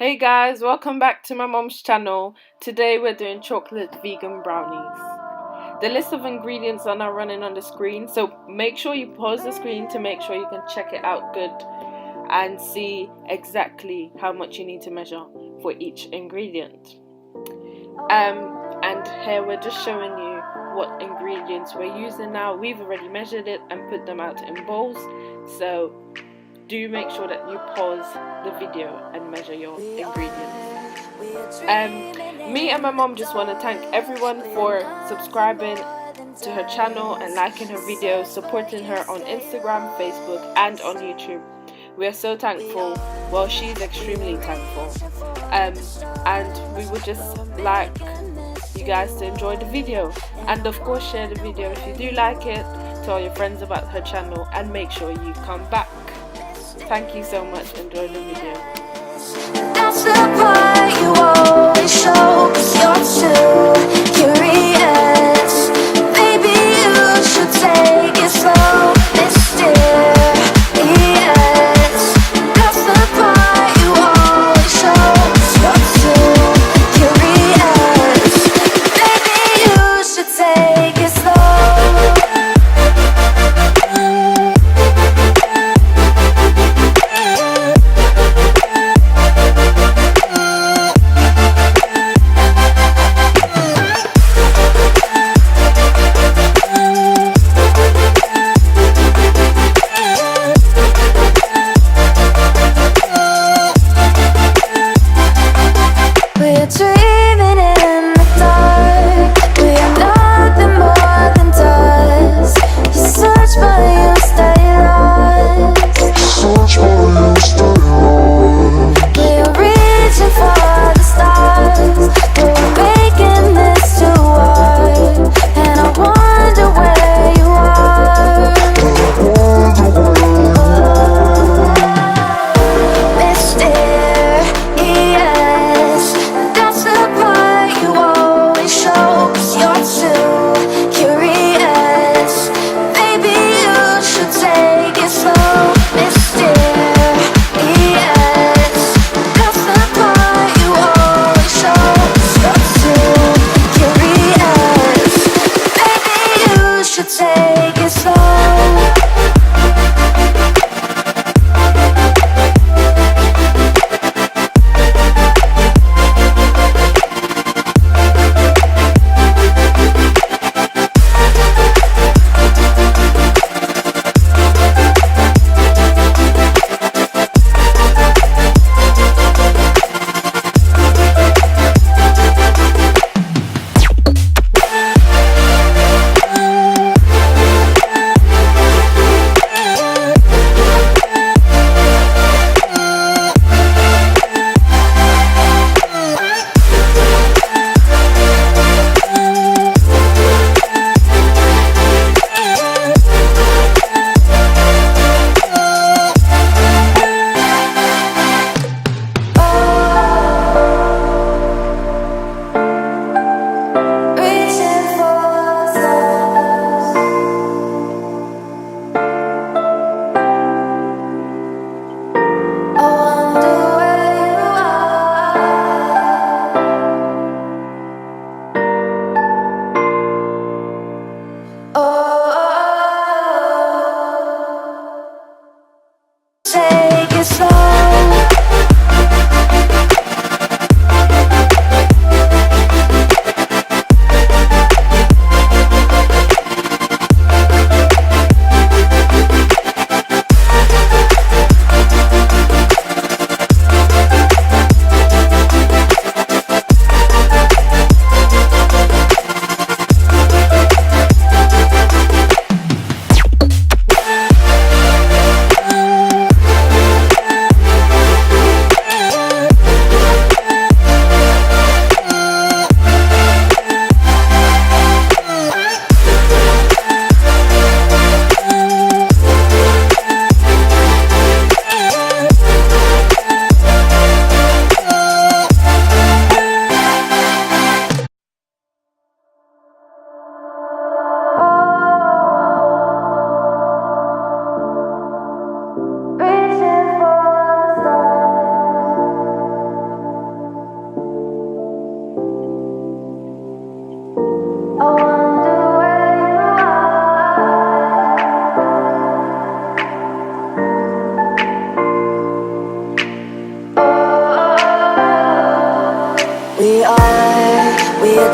Hey guys, welcome back to my mom's channel. Today we're doing chocolate vegan brownies. The list of ingredients are now running on the screen, so make sure you pause the screen to make sure you can check it out good and see exactly how much you need to measure for each ingredient. And here we're just showing you what ingredients we're using now. We've already measured it and put them out in bowls, so do make sure that you pause the video and measure your ingredients. Me and my mom just want to thank everyone for subscribing to her channel and liking her videos, supporting her on Instagram, Facebook and on YouTube. We are so thankful. Well, she's extremely thankful. And we would just like you guys to enjoy the video, and of course share the video if you do like it, tell your friends about her channel, and make sure you come back. Thank you so much. Enjoy the video. That's the part you always show, 'cause you're too curious. Maybe you should take it slow, mysterious. That's the part you always show, 'cause you're too curious. Maybe you should take it slow.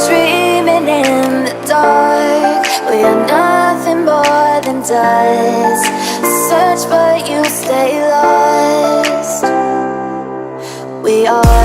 dreaming in the dark. We are nothing more than dust. Search but you stay lost. We are